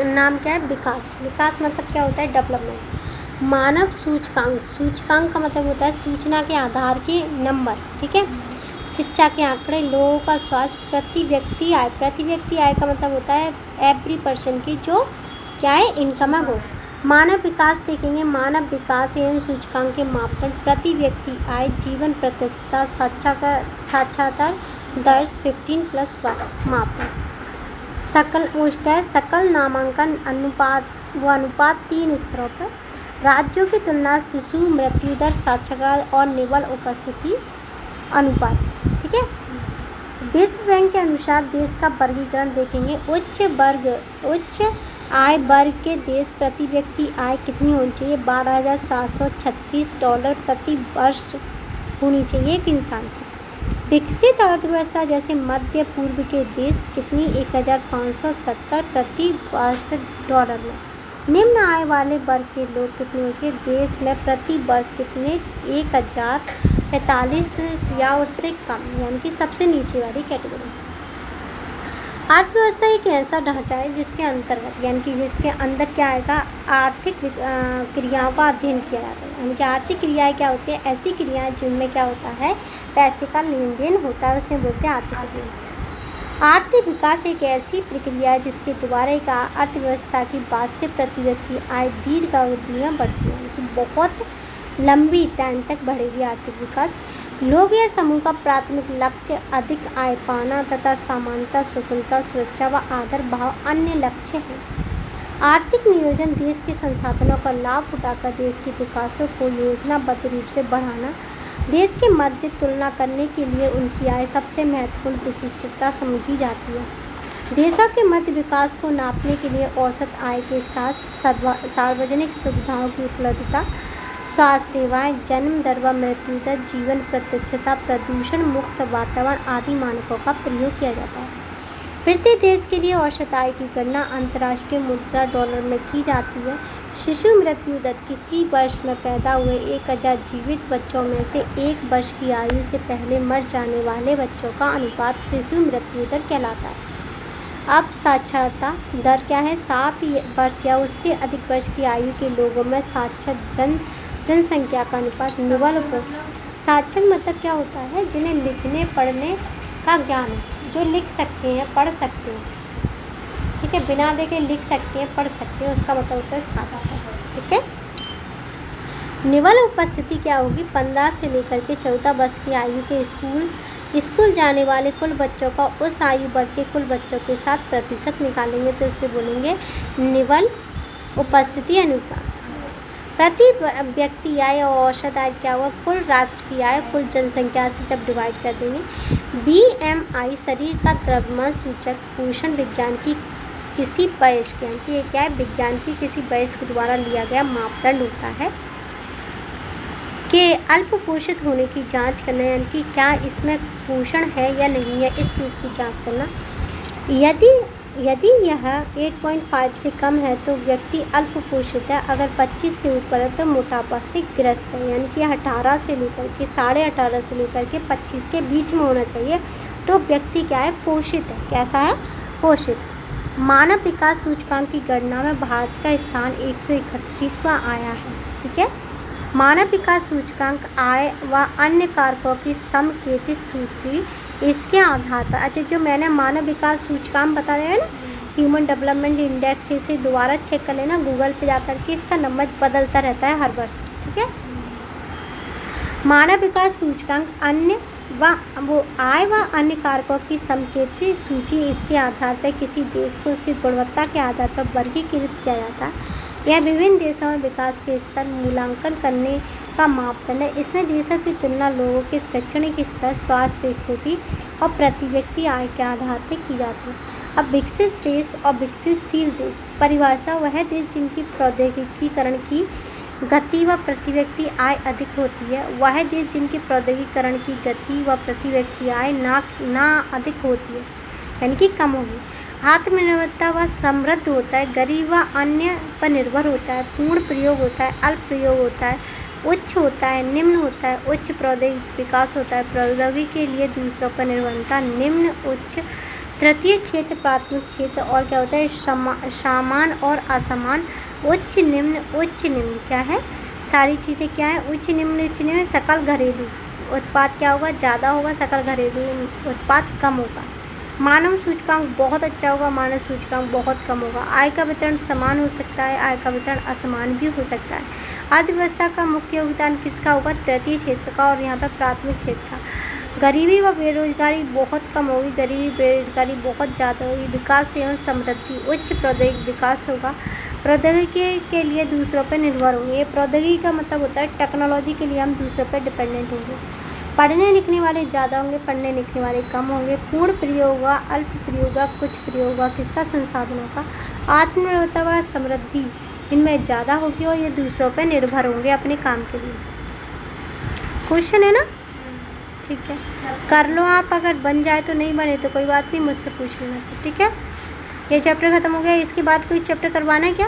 नाम क्या है? विकास। विकास मतलब क्या होता है? डेवलपमेंट। मानव सूचकांक, सूचकांक का मतलब होता है सूचना के आधार के नंबर, ठीक है। शिक्षा के आंकड़े, लोगों का स्वास्थ्य, प्रति व्यक्ति आय। प्रति व्यक्ति आय का मतलब होता है एवरी पर्सन की जो क्या है? इनकम है वो। मानव विकास देखेंगे, मानव विकास एवं सूचकांक के मापदंड, प्रति व्यक्ति आय, जीवन प्रतिशतता, साक्षरता दर 15+1 मापदंड। सकल नामांकन अनुपात 3 स्तरों पर। राज्यों की तुलना, शिशु मृत्यु दर, साक्षरता और निवल उपस्थिति अनुपात, ठीक है। विश्व बैंक के अनुसार देश का वर्गीकरण देखेंगे, उच्च आय वर्ग के देश प्रति व्यक्ति आय कितनी होनी चाहिए? $12,736 प्रति वर्ष होनी चाहिए एक इंसान की। विकसित अर्थव्यवस्था जैसे मध्य पूर्व के देश कितनी? 1,570 प्रति वर्ष डॉलर में। निम्न आय वाले वर्ग के लोग कितने होंगे देश में प्रति वर्ष? कितने? 1,045 या उससे कम, यानी कि सबसे नीचे वाली कैटेगरी। अर्थव्यवस्था एक ऐसा ढांचा है जिसके अंतर्गत, यानी कि जिसके अंदर क्या आएगा? आर्थिक क्रियाओं का अध्ययन किया जाता है। यानी कि आर्थिक क्रियाएं क्या होती है? ऐसी क्रियाएं जिनमें क्या होता है? पैसे का लेन देन होता है, उसे बोलते हैं आर्थिक क्रिया। आर्थिक विकास एक ऐसी प्रक्रिया है जिसके द्वारा एक अर्थव्यवस्था की वास्तविक प्रति व्यक्ति आय दीर्घ अवधि में बढ़ती है, यानी कि बहुत लंबी टाइम तक बढ़ेगी आर्थिक विकास। लोग या समूह का प्राथमिक लक्ष्य अधिक आय पाना तथा समानता, सुगमता, सुरक्षा व आदर भाव अन्य लक्ष्य हैं। आर्थिक नियोजन देश के संसाधनों का लाभ उठाकर देश के विकास को योजनाबद्ध रूप से बढ़ाना। देश के मध्य तुलना करने के लिए उनकी आय सबसे महत्वपूर्ण विशिष्टता समझी जाती है। देशों के मध्य विकास को नापने के लिए औसत आय के साथ सार्वजनिक सुविधाओं की उपलब्धता, स्वास्थ्य सेवाएं, जन्म दर व मृत्यु दर, जीवन प्रतिशतता, प्रदूषण मुक्त वातावरण आदि मानकों का प्रयोग किया जाता है। प्रत्येक देश के लिए औसत आय की गणना अंतर्राष्ट्रीय मुद्रा डॉलर में की जाती है। शिशु मृत्यु दर किसी वर्ष में पैदा हुए 1,000 जीवित बच्चों में से 1 वर्ष की आयु से पहले मर जाने वाले बच्चों का अनुपात शिशु मृत्यु दर कहलाता है। अब साक्षरता दर क्या है? 7 वर्ष या उससे अधिक वर्ष की आयु के लोगों में साक्षर जनसंख्या का अनुपात। निवल साक्षर मतलब क्या होता है? जिन्हें लिखने पढ़ने का ज्ञान है, जो लिख सकते हैं, पढ़ सकते हैं, ठीक है, बिना देखे लिख सकते हैं, पढ़ सकते हैं, उसका मतलब होता है साक्षर, ठीक है। निवल उपस्थिति क्या होगी? 15 से लेकर के 14 वर्ष की आयु के स्कूल जाने वाले कुल बच्चों का उस आयु वर्ग के कुल बच्चों के साथ प्रतिशत निकालेंगे तो इससे बोलेंगे निवल उपस्थिति अनुपात। प्रति व्यक्ति आय और औसत आय क्या हुआ? कुल राष्ट्र की आय कुल जनसंख्या से जब डिवाइड कर देंगे। BMI शरीर का द्रव्यमान सूचक, पोषण विज्ञान की किसी वयस्क, यानी कि ये क्या है? विज्ञान की किसी वयस्क द्वारा लिया गया मापदंड होता है कि अल्प पोषित होने की जांच करना, यानी कि क्या इसमें पोषण है या नहीं है, इस चीज़ की जांच करना। यदि यह 8.5 से कम है तो व्यक्ति अल्प पोषित है। अगर 25 से ऊपर है तो मोटापा से ग्रस्त है, यानी कि 18 से लेकर के 18.5 से लेकर के 25 के बीच में होना चाहिए तो व्यक्ति क्या है? पोषित है। कैसा है? पोषित। मानव विकास सूचकांक की गणना में भारत का स्थान 131वां आया है, ठीक है। मानव विकास सूचकांक आय व अन्य कारकों की समकेतित सूची इसके आधार पर, अच्छा जो मैंने मानव विकास सूचकांक बता दिया है ना, ह्यूमन डेवलपमेंट इंडेक्स, इसे दोबारा चेक कर लेना गूगल पे जाकर के, इसका नंबर बदलता रहता है हर वर्ष, ठीक है। मानव विकास सूचकांक आय व अन्य कारकों की समकेतित सूची इसके आधार पर किसी देश को उसकी गुणवत्ता के आधार पर वर्गीकृत किया जाता है। यह विभिन्न देशों में विकास के स्तर मूल्यांकन करने का मापदंड है। इसमें देशों की तुलना लोगों के शैक्षणिक स्तर, स्वास्थ्य स्थिति और प्रति व्यक्ति आय के आधार पर की जाती है। अब विकसित देश और विकसितशील देश परिभाषा, वह देश जिनकी प्रौद्योगिकीकरण की गति व प्रति व्यक्ति आय अधिक होती है, वह देश जिनकी प्रौद्योगिकीकरण की गति व प्रति व्यक्ति आय ना अधिक होती है, यानी कि कम होगी। आत्मनिर्भरता व समृद्ध होता है, गरीब व अन्य पर निर्भर होता है, पूर्ण प्रयोग होता है, अल्प प्रयोग होता है, उच्च होता है, निम्न होता है, उच्च प्रौद्योगिक विकास होता है, प्रौद्योगिकी के लिए दूसरों पर निर्भरता, निम्न उच्च तृतीय क्षेत्र प्राथमिक क्षेत्र और क्या होता है सामान और असमान, उच्च निम्न क्या है, सारी चीज़ें क्या है, उच्च निम्न सकल घरेलू उत्पाद क्या होगा, ज़्यादा होगा, सकल घरेलू उत्पाद कम होगा। मानव सूचकांक बहुत अच्छा होगा, मानव सूचकांक बहुत कम होगा। आय का वितरण समान हो सकता है, आय का वितरण असमान भी हो सकता है। अर्थव्यवस्था का मुख्य योगदान किसका होगा, तृतीय क्षेत्र का और यहाँ पर प्राथमिक क्षेत्र का। गरीबी व बेरोजगारी बहुत कम होगी, गरीबी बेरोजगारी बहुत ज़्यादा होगी। विकास एवं समृद्धि, उच्च प्रौद्योगिक विकास होगा, प्रौद्योगिकी के लिए दूसरों पर निर्भर होंगे। प्रौद्योगिकी का मतलब होता है टेक्नोलॉजी के लिए हम दूसरों पर डिपेंडेंट होंगे। पढ़ने लिखने वाले ज़्यादा होंगे, पढ़ने लिखने वाले कम होंगे। पूर्ण प्रयोग होगा, अल्प प्रयोग होगा, कुछ प्रयोग होगा, किसका, संसाधनों का। आत्मनिर्भरता व समृद्धि इनमें ज़्यादा होगी और ये दूसरों पर निर्भर होंगे अपने काम के लिए। क्वेश्चन है ना, ठीक है, कर लो आप, अगर बन जाए तो, नहीं बने तो कोई बात नहीं, मुझसे पूछ लेना, ठीक है। ये चैप्टर ख़त्म हो गया, इसके बाद कोई चैप्टर करवाना है क्या?